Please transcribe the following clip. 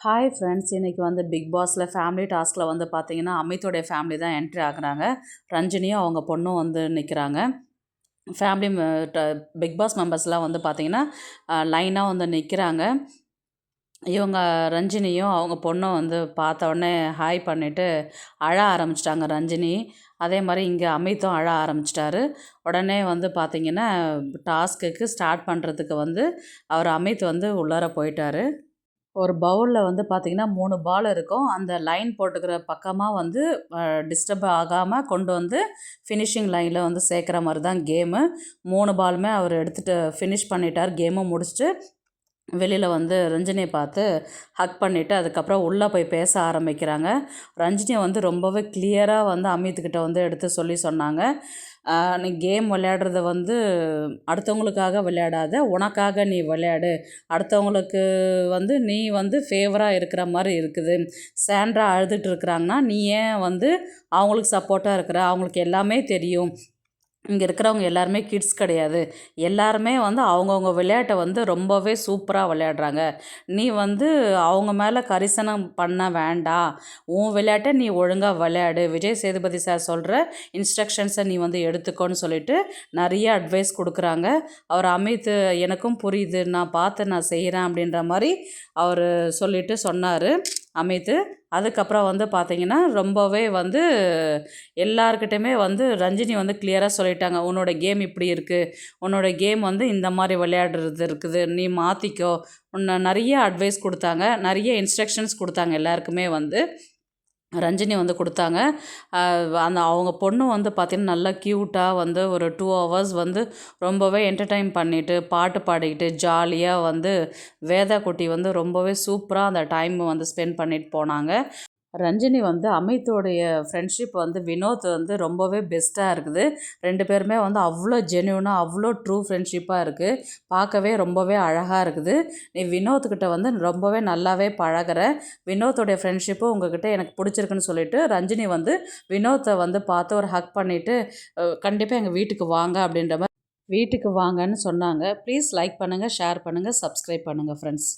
Hi friends, இன்றைக்கி வந்து big பாஸில் ஃபேமிலி டாஸ்கில் வந்து பார்த்தீங்கன்னா அமித்தோடைய ஃபேமிலி தான் என்ட்ரி ஆகுறாங்க. ரஞ்சினியும் அவங்க பொண்ணும் வந்து நிற்கிறாங்க. ஃபேமிலி பிக் பாஸ் மெம்பர்ஸ்லாம் வந்து பார்த்திங்கன்னா லைனாக வந்து நிற்கிறாங்க. இவங்க ரஞ்சினியும் அவங்க பொண்ணும் வந்து பார்த்த உடனே ஹாய் பண்ணிவிட்டு அழ ஆரம்பிச்சிட்டாங்க ரஞ்சினி. அதே மாதிரி இங்கே அமித்தும் அழ ஆரம்பிச்சிட்டாரு. உடனே வந்து பார்த்திங்கன்னா டாஸ்க்குக்கு ஸ்டார்ட் பண்ணுறதுக்கு வந்து அவர் அமித் வந்து உள்ளார போயிட்டார். ஒரு பவுலில் வந்து பார்த்திங்கன்னா 3 பால் இருக்கும். அந்த லைன் போட்டுக்கிற பக்கமாக வந்து டிஸ்டர்ப் ஆகாமல் கொண்டு வந்து ஃபினிஷிங் லைனில் வந்து சேர்க்குற மாதிரி தான் கேமு. 3 பாலுமே அவர் எடுத்துகிட்டு ஃபினிஷ் பண்ணிட்டார். கேமும் முடிச்சுட்டு வெளியில் வந்து ரஞ்சினியை பார்த்து ஹக் பண்ணிவிட்டு அதுக்கப்புறம் உள்ளே போய் பேச ஆரம்பிக்கிறாங்க. ரஞ்சினியை வந்து ரொம்பவே கிளியராக வந்து அமித்துக்கிட்ட வந்து எடுத்து சொன்னாங்க. நீ கேம் விளையாடுறத வந்து அடுத்தவங்களுக்காக விளையாடாத, உனக்காக நீ விளையாடு. அடுத்தவங்களுக்கு வந்து நீ வந்து ஃபேவராக இருக்கிற மாதிரி இருக்குது. சாண்ட்ரா அழுதுட்டு இருக்கிறாங்கன்னா நீ ஏன் வந்து அவங்களுக்கு சப்போர்ட்டாக இருக்கிற? அவங்களுக்கு எல்லாமே தெரியும். இங்கே இருக்கிறவங்க எல்லாருமே கிட்ஸ் கிடையாது. எல்லாருமே வந்து அவங்கவுங்க விளையாட்டை வந்து ரொம்பவே சூப்பராக விளையாடுறாங்க. நீ வந்து அவங்க மேலே கரிசனம் பண்ண வேண்டாம். உன் விளையாட்டை நீ ஒழுங்காக விளையாடு. விஜய் சேதுபதி சார் சொல்கிற இன்ஸ்ட்ரக்ஷன்ஸை நீ வந்து எடுத்துக்கோன்னு சொல்லிட்டு நிறைய அட்வைஸ் கொடுக்குறாங்க. அவர் அமித் எனக்கும் புரியுது, நான் செய்கிறேன் அப்படின்ற மாதிரி அவர் சொல்லிட்டு சொன்னார் அமித். அதுக்கப்புறம் வந்து பார்த்திங்கன்னா ரொம்பவே வந்து எல்லாருக்கிட்டையுமே வந்து ரஞ்சினி வந்து கிளியராக சொல்லிட்டாங்க. உன்னோட கேம் இப்படி இருக்குது, உன்னோட கேம் வந்து இந்த மாதிரி விளையாடுறது இருக்குது, நீ மாற்றிக்கோ. உன்னை நிறைய அட்வைஸ் கொடுத்தாங்க, நிறைய இன்ஸ்ட்ரக்ஷன்ஸ் கொடுத்தாங்க. எல்லாருக்குமே வந்து ரஞ்சினி வந்து கொடுத்தாங்க. அந்த அவங்க பொண்ணு வந்து பார்த்திங்கன்னா நல்லா க்யூட்டாக வந்து ஒரு 2 ஹவர்ஸ் வந்து ரொம்பவே என்டர்டெயின் பண்ணிவிட்டு பாட்டு பாடிக்கிட்டு ஜாலியாக வந்து வேதா குட்டி வந்து ரொம்பவே சூப்பராக அந்த டைம் வந்து ஸ்பெண்ட் பண்ணிட்டு போனாங்க. ரஞ்சினி வந்து அமித்தோடைய ஃப்ரெண்ட்ஷிப் வந்து வினோத் வந்து ரொம்பவே பெஸ்ட்டாக இருக்குது. 2 பேருமே வந்து அவ்வளோ ஜென்யூனாக அவ்வளோ ட்ரூ ஃப்ரெண்ட்ஷிப்பாக இருக்குது. பார்க்கவே ரொம்பவே அழகாக இருக்குது. நீ வினோத்துக்கிட்ட வந்து ரொம்பவே நல்லாவே பழகுற. வினோத்தோடைய ஃப்ரெண்ட்ஷிப்பு உங்ககிட்ட எனக்கு பிடிச்சிருக்குன்னு சொல்லிட்டு ரஞ்சினி வந்து வினோத்தை வந்து பார்த்து ஒரு ஹக் பண்ணிவிட்டு கண்டிப்பாக எங்கள் வீட்டுக்கு வாங்க அப்படின்ற மாதிரி வீட்டுக்கு வாங்கன்னு சொன்னாங்க. ப்ளீஸ் லைக் பண்ணுங்கள், ஷேர் பண்ணுங்கள், சப்ஸ்கிரைப் பண்ணுங்கள் ஃப்ரெண்ட்ஸ்.